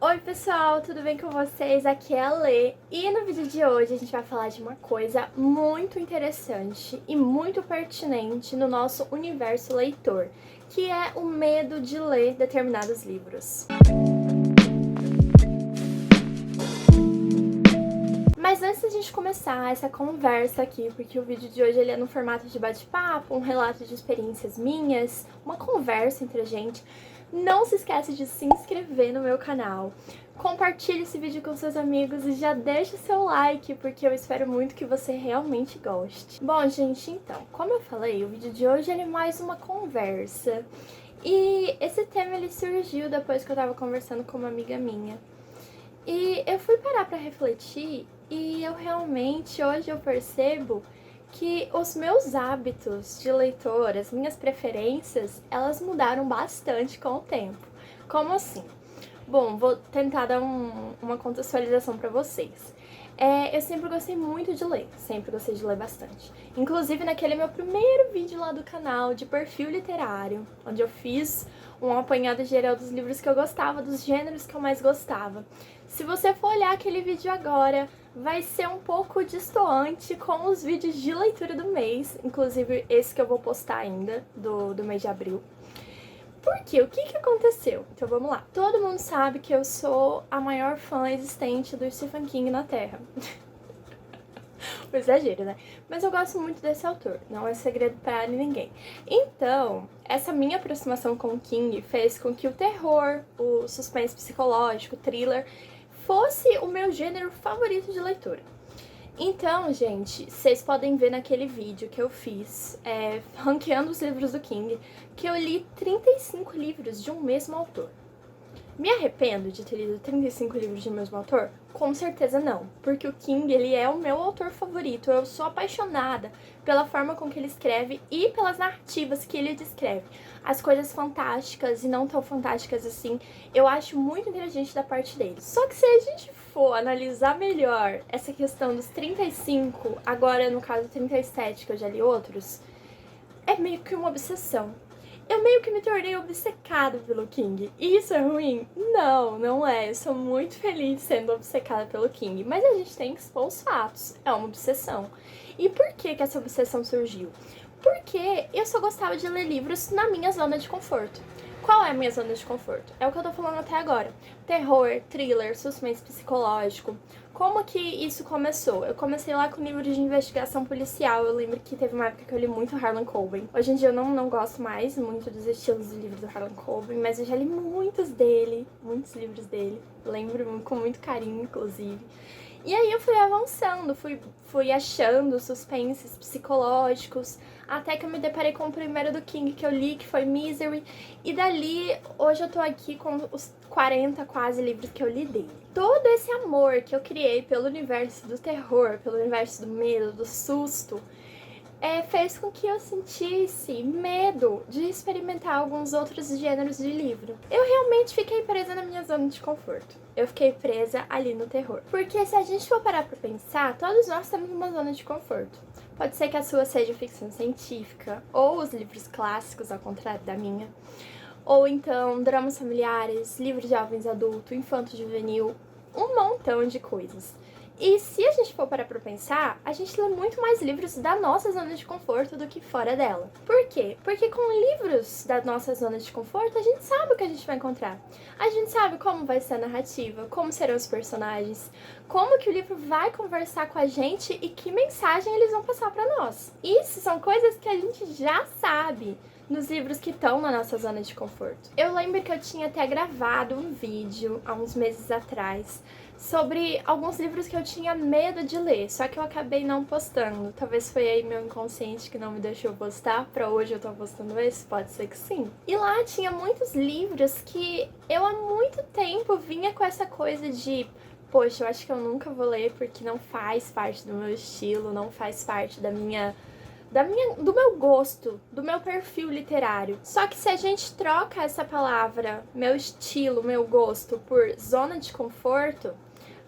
Oi pessoal, tudo bem com vocês? Aqui é a Lê e no vídeo de hoje a gente vai falar de uma coisa muito interessante e muito pertinente no nosso universo leitor, que é o medo de ler determinados livros. Mas antes da gente começar essa conversa aqui, porque o vídeo de hoje ele é no formato de bate-papo, um relato de experiências minhas, uma conversa entre a gente, não se esquece de se inscrever no meu canal, compartilhe esse vídeo com seus amigos e já deixa o seu like, porque eu espero muito que você realmente goste. Bom, gente, então, como eu falei, o vídeo de hoje ele é mais uma conversa. E esse tema ele surgiu depois que eu tava conversando com uma amiga minha. E eu fui parar pra refletir e eu realmente, hoje eu percebo que os meus hábitos de leitor, as minhas preferências, elas mudaram bastante com o tempo. Como assim? Bom, vou tentar dar uma contextualização pra vocês. Eu sempre gostei muito de ler, sempre gostei de ler bastante. Inclusive naquele meu primeiro vídeo lá do canal de perfil literário, onde eu fiz um apanhado geral dos livros que eu gostava, dos gêneros que eu mais gostava. Se você for olhar aquele vídeo agora, vai ser um pouco destoante com os vídeos de leitura do mês, inclusive esse que eu vou postar ainda, do mês de abril. Por quê? O que aconteceu? Então vamos lá. Todo mundo sabe que eu sou a maior fã existente do Stephen King na Terra. O exagero, né? Mas eu gosto muito desse autor, não é segredo para ninguém. Então, essa minha aproximação com o King fez com que o terror, o suspense psicológico, o thriller, fosse o meu gênero favorito de leitura. Então, gente, vocês podem ver naquele vídeo que eu fiz, ranqueando os livros do King, que eu li 35 livros de um mesmo autor. Me arrependo de ter lido 35 livros de um mesmo autor? Com certeza não, porque o King, ele é o meu autor favorito. Eu sou apaixonada pela forma com que ele escreve e pelas narrativas que ele descreve. As coisas fantásticas e não tão fantásticas assim, eu acho muito inteligente da parte dele. Só que se a gente for analisar melhor essa questão dos 35, agora no caso 37, que eu já li outros, é meio que uma obsessão. Eu meio que me tornei obcecada pelo King. E isso é ruim? Não, não é. Eu sou muito feliz sendo obcecada pelo King. Mas a gente tem que expor os fatos. É uma obsessão. E por que essa obsessão surgiu? Porque eu só gostava de ler livros na minha zona de conforto. Qual é a minha zona de conforto? É o que eu tô falando até agora. Terror, thriller, suspense psicológico. Como que isso começou? Eu comecei lá com livros de investigação policial. Eu lembro que teve uma época que eu li muito Harlan Coben. Hoje em dia eu não gosto mais muito dos estilos de livros do Harlan Coben, mas eu já li muitos livros dele. Lembro com muito carinho, inclusive. E aí eu fui avançando, fui achando suspenses psicológicos, até que eu me deparei com o primeiro do King que eu li, que foi Misery, e dali, hoje eu tô aqui com os 40 quase livros que eu li dele. Todo esse amor que eu criei pelo universo do terror, pelo universo do medo, do susto, fez com que eu sentisse medo de experimentar alguns outros gêneros de livro. Eu realmente fiquei presa na minha zona de conforto. Eu fiquei presa ali no terror. Porque se a gente for parar pra pensar, todos nós temos uma zona de conforto. Pode ser que a sua seja ficção científica, ou os livros clássicos, ao contrário da minha, ou então dramas familiares, livros de jovens adulto, infanto-juvenil, um montão de coisas. E se a gente for parar pra pensar, a gente lê muito mais livros da nossa zona de conforto do que fora dela. Por quê? Porque com livros da nossa zona de conforto, a gente sabe o que a gente vai encontrar. A gente sabe como vai ser a narrativa, como serão os personagens, como que o livro vai conversar com a gente e que mensagem eles vão passar pra nós. Isso são coisas que a gente já sabe nos livros que estão na nossa zona de conforto. Eu lembro que eu tinha até gravado um vídeo há uns meses atrás sobre alguns livros que eu tinha medo de ler, só que eu acabei não postando. Talvez foi aí meu inconsciente que não me deixou postar, pra hoje eu tô postando esse, pode ser que sim. E lá tinha muitos livros que eu há muito tempo vinha com essa coisa de poxa, eu acho que eu nunca vou ler porque não faz parte do meu estilo, não faz parte do meu gosto, do meu perfil literário. Só que se a gente troca essa palavra, meu estilo, meu gosto, por zona de conforto,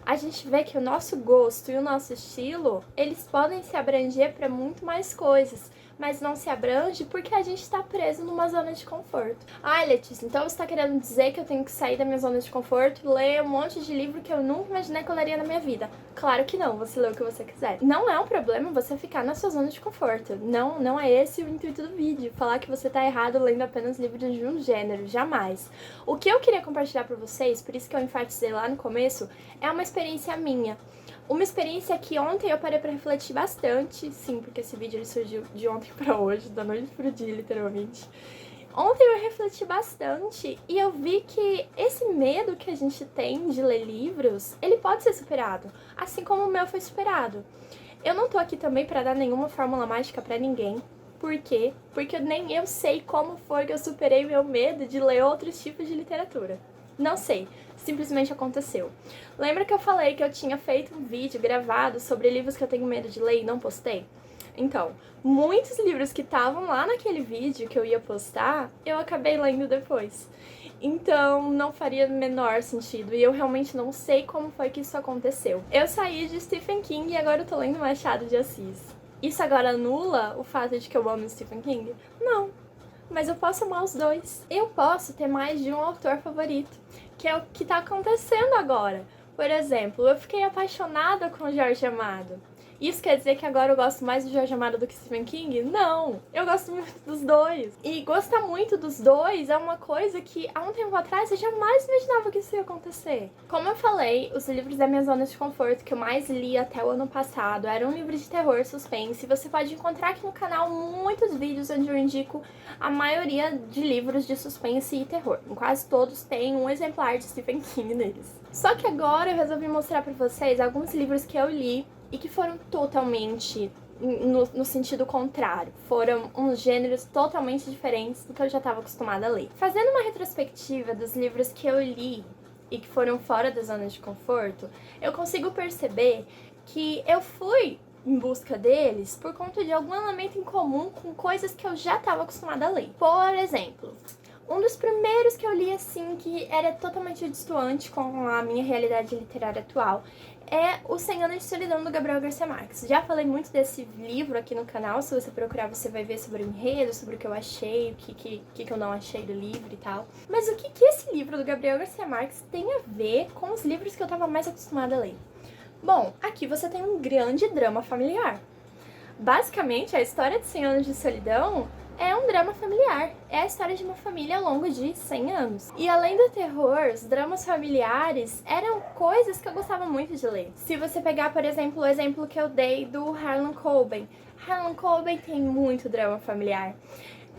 a gente vê que o nosso gosto e o nosso estilo, eles podem se abranger para muito mais coisas. mas não se abrange porque a gente tá preso numa zona de conforto. Ai, Letícia, então você tá querendo dizer que eu tenho que sair da minha zona de conforto e ler um monte de livro que eu nunca imaginei que eu leria na minha vida? Claro que não, você lê o que você quiser. Não é um problema você ficar na sua zona de conforto. Não é esse o intuito do vídeo, falar que você tá errado lendo apenas livros de um gênero, jamais. O que eu queria compartilhar pra vocês, por isso que eu enfatizei lá no começo, é uma experiência minha. Uma experiência que ontem eu parei pra refletir bastante, sim, porque esse vídeo ele surgiu de ontem pra hoje, da noite pro dia, literalmente. Ontem eu refleti bastante e eu vi que esse medo que a gente tem de ler livros, ele pode ser superado, assim como o meu foi superado. Eu não tô aqui também pra dar nenhuma fórmula mágica pra ninguém. Por quê? Porque nem eu sei como foi que eu superei meu medo de ler outros tipos de literatura. Não sei, simplesmente aconteceu. Lembra que eu falei que eu tinha feito um vídeo gravado sobre livros que eu tenho medo de ler e não postei? Então, muitos livros que estavam lá naquele vídeo que eu ia postar, eu acabei lendo depois. Então, não faria menor sentido. E eu realmente não sei como foi que isso aconteceu. Eu saí de Stephen King e agora eu tô lendo Machado de Assis. Isso agora anula o fato de que eu amo Stephen King? Não. Mas eu posso amar os dois. Eu posso ter mais de um autor favorito, que é o que tá acontecendo agora. Por exemplo, eu fiquei apaixonada com Jorge Amado. Isso quer dizer que agora eu gosto mais do Jorge Amado do que Stephen King? Não! Eu gosto muito dos dois. E gostar muito dos dois é uma coisa que há um tempo atrás eu jamais imaginava que isso ia acontecer. Como eu falei, os livros da minha zona de conforto que eu mais li até o ano passado eram livros de terror, suspense. Você pode encontrar aqui no canal muitos vídeos onde eu indico a maioria de livros de suspense e terror. Em quase todos tem um exemplar de Stephen King neles. Só que agora eu resolvi mostrar pra vocês alguns livros que eu li e que foram totalmente no sentido contrário. Foram uns gêneros totalmente diferentes do que eu já estava acostumada a ler. Fazendo uma retrospectiva dos livros que eu li e que foram fora da zona de conforto, eu consigo perceber que eu fui em busca deles por conta de algum elemento em comum com coisas que eu já estava acostumada a ler. Por exemplo, um dos primeiros que eu li, assim, que era totalmente distante com a minha realidade literária atual, é O 100 Anos de Solidão, do Gabriel Garcia Marques. Já falei muito desse livro aqui no canal, se você procurar você vai ver sobre o enredo, sobre o que eu achei, o que eu não achei do livro e tal. Mas o que esse livro do Gabriel Garcia Marques tem a ver com os livros que eu tava mais acostumada a ler? Bom, aqui você tem um grande drama familiar. Basicamente, a história de 100 Anos de Solidão é um drama familiar. É a história de uma família ao longo de 100 anos. E além do terror, os dramas familiares eram coisas que eu gostava muito de ler. Se você pegar, por exemplo, o exemplo que eu dei do Harlan Coben. Harlan Coben tem muito drama familiar.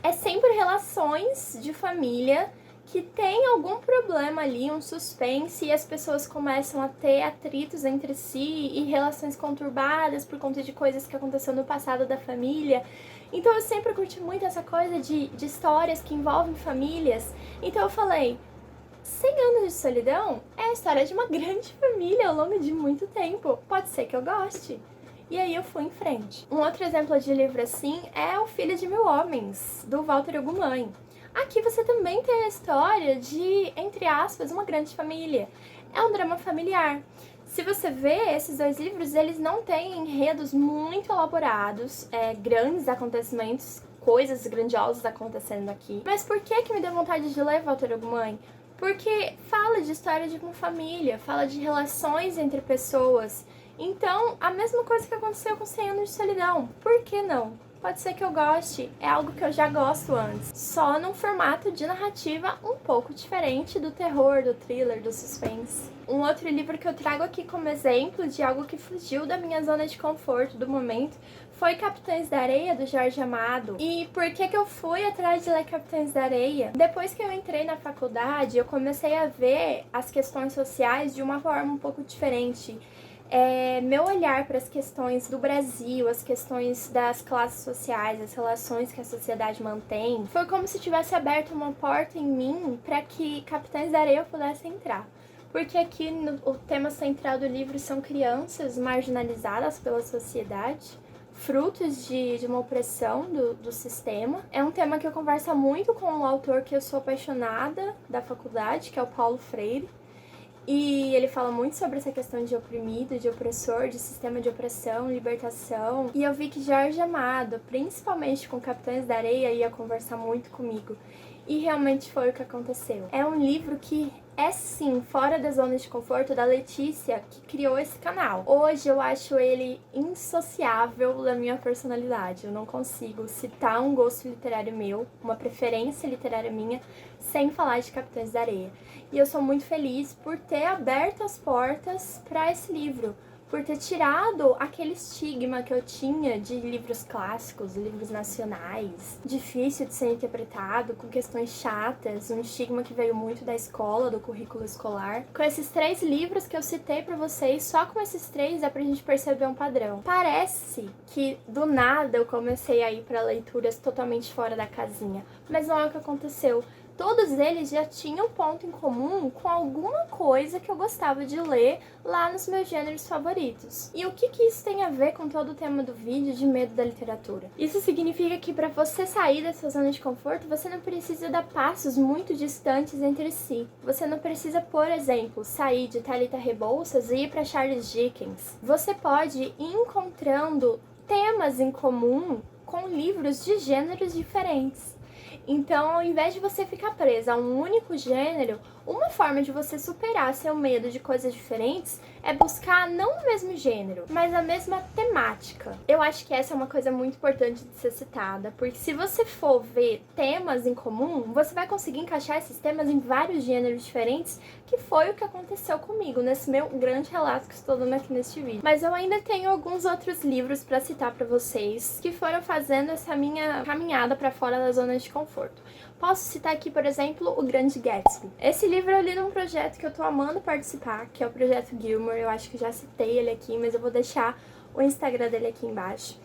É sempre relações de família que tem algum problema ali, um suspense, e as pessoas começam a ter atritos entre si e relações conturbadas por conta de coisas que aconteceram no passado da família. Então eu sempre curti muito essa coisa de histórias que envolvem famílias. Então eu falei, 100 Anos de Solidão é a história de uma grande família ao longo de muito tempo. Pode ser que eu goste. E aí eu fui em frente. Um outro exemplo de livro assim é O Filho de Mil Homens, do Walter Ugumãe. Aqui você também tem a história de, entre aspas, uma grande família. É um drama familiar. Se você vê, esses dois livros, eles não têm enredos muito elaborados, grandes acontecimentos, coisas grandiosas acontecendo aqui. Mas por que me deu vontade de ler Walter Ugumãe? Porque fala de história de uma família, fala de relações entre pessoas. Então, a mesma coisa que aconteceu com 100 Anos de Solidão. Por que não? Pode ser que eu goste, é algo que eu já gosto antes. Só num formato de narrativa um pouco diferente do terror, do thriller, do suspense. Um outro livro que eu trago aqui como exemplo de algo que fugiu da minha zona de conforto do momento foi Capitães da Areia, do Jorge Amado. E por que eu fui atrás de ler Capitães da Areia? Depois que eu entrei na faculdade, eu comecei a ver as questões sociais de uma forma um pouco diferente. Meu olhar para as questões do Brasil, as questões das classes sociais, as relações que a sociedade mantém, foi como se tivesse aberto uma porta em mim para que Capitães da Areia pudesse entrar. Porque aqui o tema central do livro são crianças marginalizadas pela sociedade, frutos de uma opressão do sistema. É um tema que eu converso muito com um autor que eu sou apaixonada da faculdade, que é o Paulo Freire. E ele fala muito sobre essa questão de oprimido, de opressor, de sistema de opressão, libertação. E eu vi que Jorge Amado, principalmente com Capitães da Areia, ia conversar muito comigo. E realmente foi o que aconteceu. É um livro que é sim fora da zona de conforto da Letícia, que criou esse canal. Hoje eu acho ele insociável da minha personalidade. Eu não consigo citar um gosto literário meu, uma preferência literária minha, sem falar de Capitães da Areia. E eu sou muito feliz por ter aberto as portas para esse livro, por ter tirado aquele estigma que eu tinha de livros clássicos, livros nacionais, difícil de ser interpretado, com questões chatas, um estigma que veio muito da escola, do currículo escolar. Com esses 3 livros que eu citei pra vocês, só com esses 3 é pra gente perceber um padrão. Parece que do nada eu comecei a ir pra leituras totalmente fora da casinha, mas não é o que aconteceu. Todos eles já tinham ponto em comum com alguma coisa que eu gostava de ler lá nos meus gêneros favoritos. E o que isso tem a ver com todo o tema do vídeo de medo da literatura? Isso significa que para você sair dessa zona de conforto, você não precisa dar passos muito distantes entre si. Você não precisa, por exemplo, sair de Thalita Rebouças e ir para Charles Dickens. Você pode ir encontrando temas em comum com livros de gêneros diferentes. Então, ao invés de você ficar presa a um único gênero, uma forma de você superar seu medo de coisas diferentes é buscar não o mesmo gênero, mas a mesma temática. Eu acho que essa é uma coisa muito importante de ser citada, porque se você for ver temas em comum, você vai conseguir encaixar esses temas em vários gêneros diferentes, que foi o que aconteceu comigo nesse meu grande relato que estou dando aqui neste vídeo. Mas eu ainda tenho alguns outros livros para citar para vocês que foram fazendo essa minha caminhada para fora da zona de conforto. Posso citar aqui, por exemplo, O Grande Gatsby. Esse livro eu li num projeto que eu tô amando participar, que é o Projeto Gilmore. Eu acho que já citei ele aqui, mas eu vou deixar o Instagram dele aqui embaixo.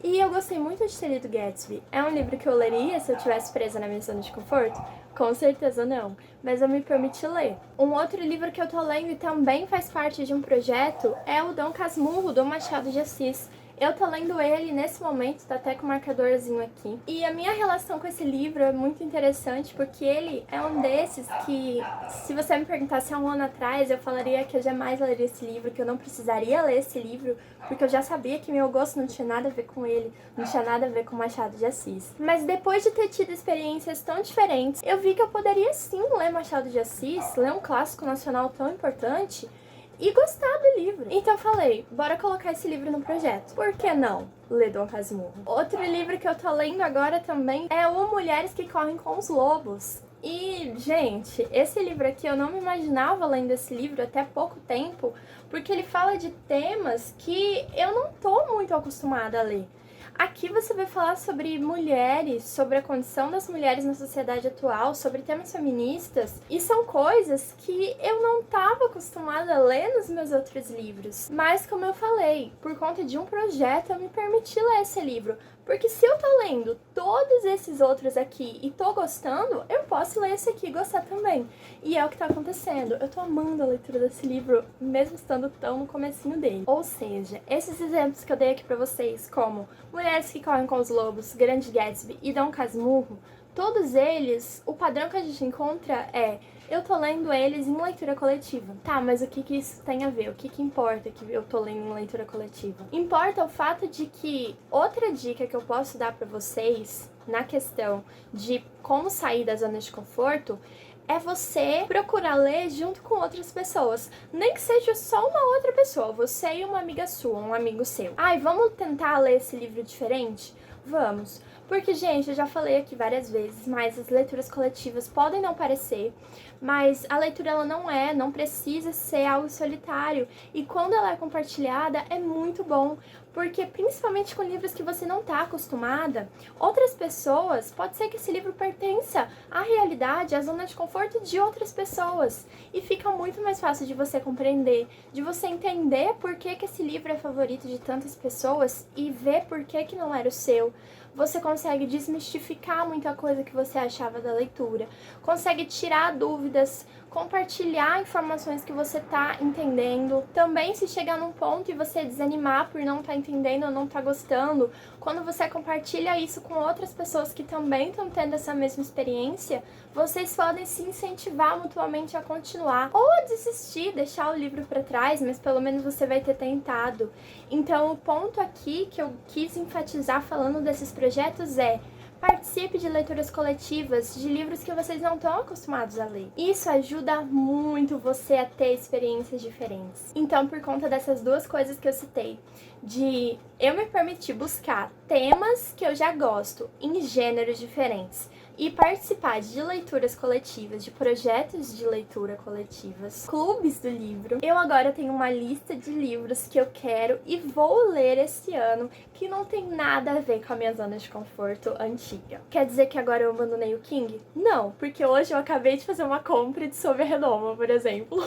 E eu gostei muito de ter lido Gatsby. É um livro que eu leria se eu tivesse presa na minha zona de conforto? Com certeza não, mas eu me permiti ler. Um outro livro que eu tô lendo e também faz parte de um projeto é o Dom Casmurro, do Machado de Assis. Eu tô lendo ele nesse momento, tá até com um marcadorzinho aqui. E a minha relação com esse livro é muito interessante, porque ele é um desses que, se você me perguntasse há um ano atrás, eu falaria que eu jamais leria esse livro, que eu não precisaria ler esse livro, porque eu já sabia que meu gosto não tinha nada a ver com ele, não tinha nada a ver com Machado de Assis. Mas depois de ter tido experiências tão diferentes, eu vi que eu poderia sim ler Machado de Assis, ler um clássico nacional tão importante, e gostar do livro. Então eu falei, bora colocar esse livro no projeto. Por que não ler Dom Casmurro? Outro livro que eu tô lendo agora também é o Mulheres que Correm com os Lobos. E, gente, esse livro aqui, eu não me imaginava lendo esse livro até pouco tempo, porque ele fala de temas que eu não tô muito acostumada a ler. Aqui você vai falar sobre mulheres, sobre a condição das mulheres na sociedade atual, sobre temas feministas, e são coisas que eu não estava acostumada a ler nos meus outros livros. Mas, como eu falei, por conta de um projeto eu me permiti ler esse livro, porque se eu tô lendo todos esses outros aqui e tô gostando, eu posso ler esse aqui e gostar também. E é o que tá acontecendo. Eu tô amando a leitura desse livro, mesmo estando tão no comecinho dele. Ou seja, esses exemplos que eu dei aqui pra vocês, como Mulheres que Correm com os Lobos, Grande Gatsby e Dom Casmurro, todos eles, o padrão que a gente encontra é: eu tô lendo eles em leitura coletiva. Tá, mas o que isso tem a ver? O que importa que eu tô lendo em leitura coletiva? Importa o fato de que outra dica que eu posso dar pra vocês na questão de como sair da zona de conforto é você procurar ler junto com outras pessoas. Nem que seja só uma outra pessoa, você e uma amiga sua, um amigo seu. Ai, vamos tentar ler esse livro diferente? Vamos. Porque, gente, eu já falei aqui várias vezes, mas as leituras coletivas podem não parecer, mas a leitura ela não precisa ser algo solitário. E quando ela é compartilhada, é muito bom, porque principalmente com livros que você não está acostumada, outras pessoas, pode ser que esse livro pertença à realidade, à zona de conforto de outras pessoas. E fica muito mais fácil de você compreender, de você entender por que esse livro é favorito de tantas pessoas e ver por que não era o seu. você consegue desmistificar muita coisa que você achava da leitura, consegue tirar dúvidas, compartilhar informações que você tá entendendo. Também, se chegar num ponto e você desanimar por não tá entendendo ou não tá gostando, quando você compartilha isso com outras pessoas que também estão tendo essa mesma experiência, vocês podem se incentivar mutuamente a continuar ou a desistir, deixar o livro para trás, mas pelo menos você vai ter tentado. Então, o ponto aqui que eu quis enfatizar falando desses projetos é: participe de leituras coletivas de livros que vocês não estão acostumados a ler. Isso ajuda muito você a ter experiências diferentes. Então, por conta dessas duas coisas que eu citei, de eu me permitir buscar temas que eu já gosto em gêneros diferentes e participar de leituras coletivas, de projetos de leitura coletivas, clubes do livro, eu agora tenho uma lista de livros que eu quero e vou ler esse ano que não tem nada a ver com a minha zona de conforto antiga. Quer dizer que agora eu abandonei o King? Não, porque hoje eu acabei de fazer uma compra de Sobrerredoma, por exemplo.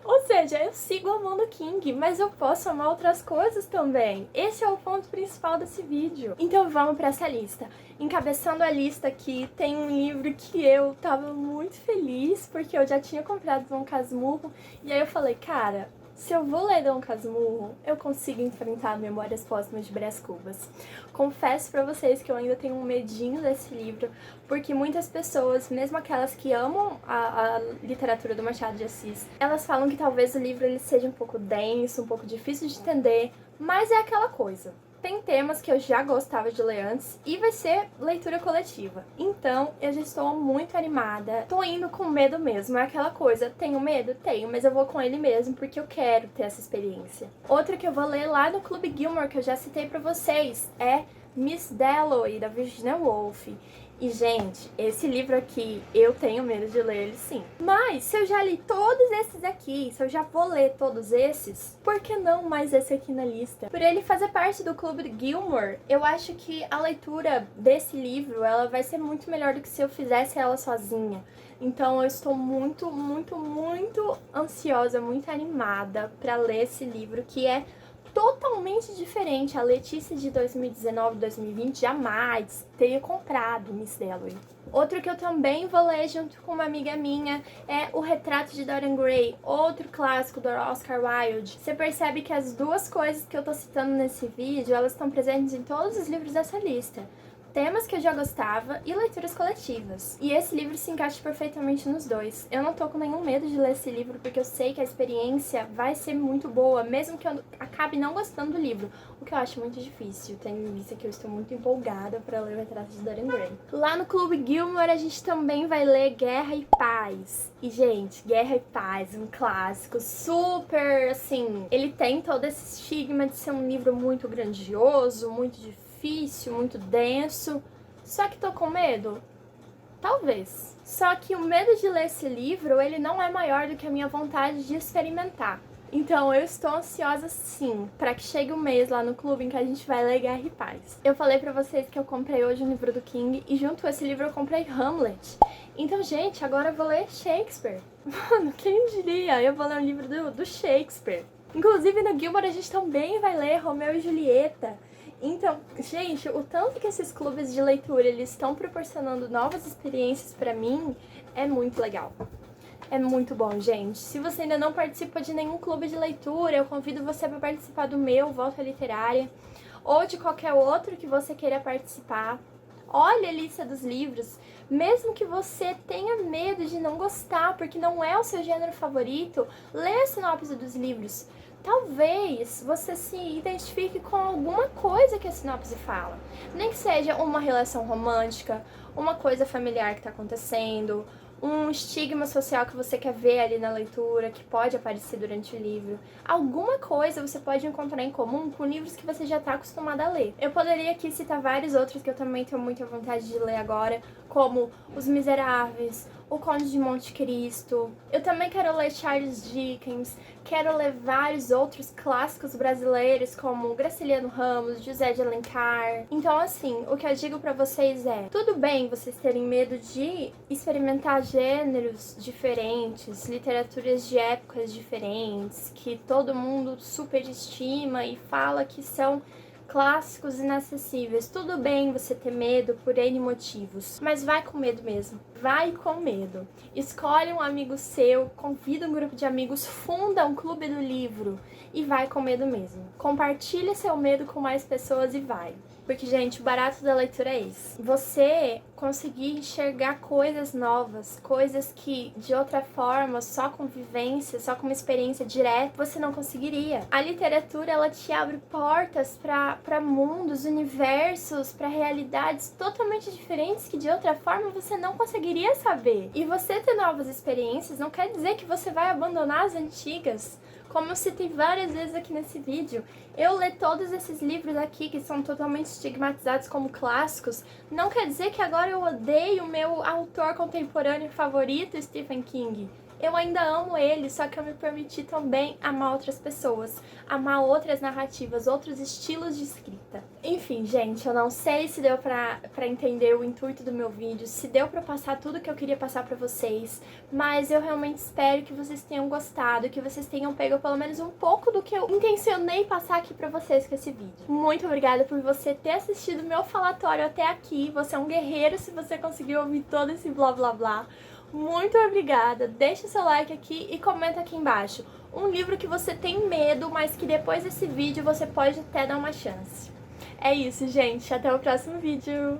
Ou seja, eu sigo amando o King, mas eu posso amar outras coisas também. Esse é o ponto principal desse vídeo. Então vamos para essa lista. Encabeçando a lista aqui, tem um livro que eu tava muito feliz, porque eu já tinha comprado Dom Casmurro, e aí eu falei, cara, se eu vou ler Dom Casmurro, eu consigo enfrentar Memórias Póstumas de Brás Cubas. Confesso pra vocês que eu ainda tenho um medinho desse livro, porque muitas pessoas, mesmo aquelas que amam a literatura do Machado de Assis, elas falam que talvez o livro ele seja um pouco denso, um pouco difícil de entender, mas é aquela coisa. Tem temas que eu já gostava de ler antes e vai ser leitura coletiva. Então, eu já estou muito animada. Tô indo com medo mesmo, é aquela coisa. Tenho medo? Tenho, mas eu vou com ele mesmo porque eu quero ter essa experiência. Outra que eu vou ler lá no Clube Gilmore, que eu já citei pra vocês, é Miss Dalloway, da Virginia Woolf. E, gente, esse livro aqui, eu tenho medo de ler ele sim. Mas, se eu já li todos esses aqui, se eu já vou ler todos esses, por que não mais esse aqui na lista? Por ele fazer parte do Clube de Gilmore, eu acho que a leitura desse livro, ela vai ser muito melhor do que se eu fizesse ela sozinha. Então, eu estou muito, muito, muito ansiosa, muito animada pra ler esse livro, que é totalmente diferente. A Letícia de 2019, 2020 jamais teria comprado Miss Dalloway. Outro que eu também vou ler junto com uma amiga minha é O Retrato de Dorian Gray, outro clássico do Oscar Wilde. Você percebe que as duas coisas que eu tô citando nesse vídeo, elas estão presentes em todos os livros dessa lista. Temas que eu já gostava e leituras coletivas. E esse livro se encaixa perfeitamente nos dois. Eu não tô com nenhum medo de ler esse livro, porque eu sei que a experiência vai ser muito boa, mesmo que eu acabe não gostando do livro, o que eu acho muito difícil, tendo em vista que eu estou muito empolgada para ler O Retrato de Dorian Gray. Lá no Clube Gilmore a gente também vai ler Guerra e Paz. E, gente, Guerra e Paz, um clássico super, assim, ele tem todo esse estigma de ser um livro muito grandioso, muito difícil, muito denso. Só que tô com medo? Talvez. Só que o medo de ler esse livro, ele não é maior do que a minha vontade de experimentar. Então eu estou ansiosa sim, para que chegue o mês lá no clube em que a gente vai ler Guerra e Paz. Eu falei pra vocês que eu comprei hoje o livro do King e junto com esse livro eu comprei Hamlet. Então, gente, agora eu vou ler Shakespeare. Mano, quem diria? Eu vou ler um livro do Shakespeare. Inclusive no Gilmore a gente também vai ler Romeu e Julieta. Então, gente, o tanto que esses clubes de leitura eles estão proporcionando novas experiências pra mim é muito legal. É muito bom, gente. Se você ainda não participa de nenhum clube de leitura, eu convido você para participar do meu, Volta Literária, ou de qualquer outro que você queira participar. Olha a lista dos livros, mesmo que você tenha medo de não gostar, porque não é o seu gênero favorito, lê a sinopse dos livros. Talvez você se identifique com alguma coisa que a sinopse fala. Nem que seja uma relação romântica, uma coisa familiar que está acontecendo, um estigma social que você quer ver ali na leitura, que pode aparecer durante o livro. Alguma coisa você pode encontrar em comum com livros que você já está acostumado a ler. Eu poderia aqui citar vários outros que eu também tenho muita vontade de ler agora, como Os Miseráveis, O Conde de Monte Cristo. Eu também quero ler Charles Dickens, quero ler vários outros clássicos brasileiros, como Graciliano Ramos, José de Alencar. Então, assim, o que eu digo pra vocês é, tudo bem vocês terem medo de experimentar gêneros diferentes, literaturas de épocas diferentes, que todo mundo superestima e fala que são clássicos inacessíveis. Tudo bem você ter medo por N motivos, mas vai com medo mesmo. Vai com medo. Escolhe um amigo seu, convida um grupo de amigos, funda um clube do livro e vai com medo mesmo. Compartilha seu medo com mais pessoas e vai. Porque, gente, o barato da leitura é esse. Você conseguir enxergar coisas novas, coisas que, de outra forma, só com vivência, só com uma experiência direta, você não conseguiria. A literatura, ela te abre portas para mundos, universos, para realidades totalmente diferentes que, de outra forma, você não conseguiria saber. E você ter novas experiências não quer dizer que você vai abandonar as antigas. Como eu citei várias vezes aqui nesse vídeo, eu ler todos esses livros aqui que são totalmente estigmatizados como clássicos, não quer dizer que agora eu odeio o meu autor contemporâneo favorito, Stephen King. Eu ainda amo ele, só que eu me permiti também amar outras pessoas, amar outras narrativas, outros estilos de escrita. Enfim, gente, eu não sei se deu pra entender o intuito do meu vídeo, se deu pra passar tudo que eu queria passar pra vocês, mas eu realmente espero que vocês tenham gostado, que vocês tenham pego pelo menos um pouco do que eu intencionei passar aqui pra vocês com esse vídeo. Muito obrigada por você ter assistido meu falatório até aqui, você é um guerreiro se você conseguiu ouvir todo esse blá blá blá. Muito obrigada, deixa seu like aqui e comenta aqui embaixo um livro que você tem medo, mas que depois desse vídeo você pode até dar uma chance. É isso, gente, até o próximo vídeo!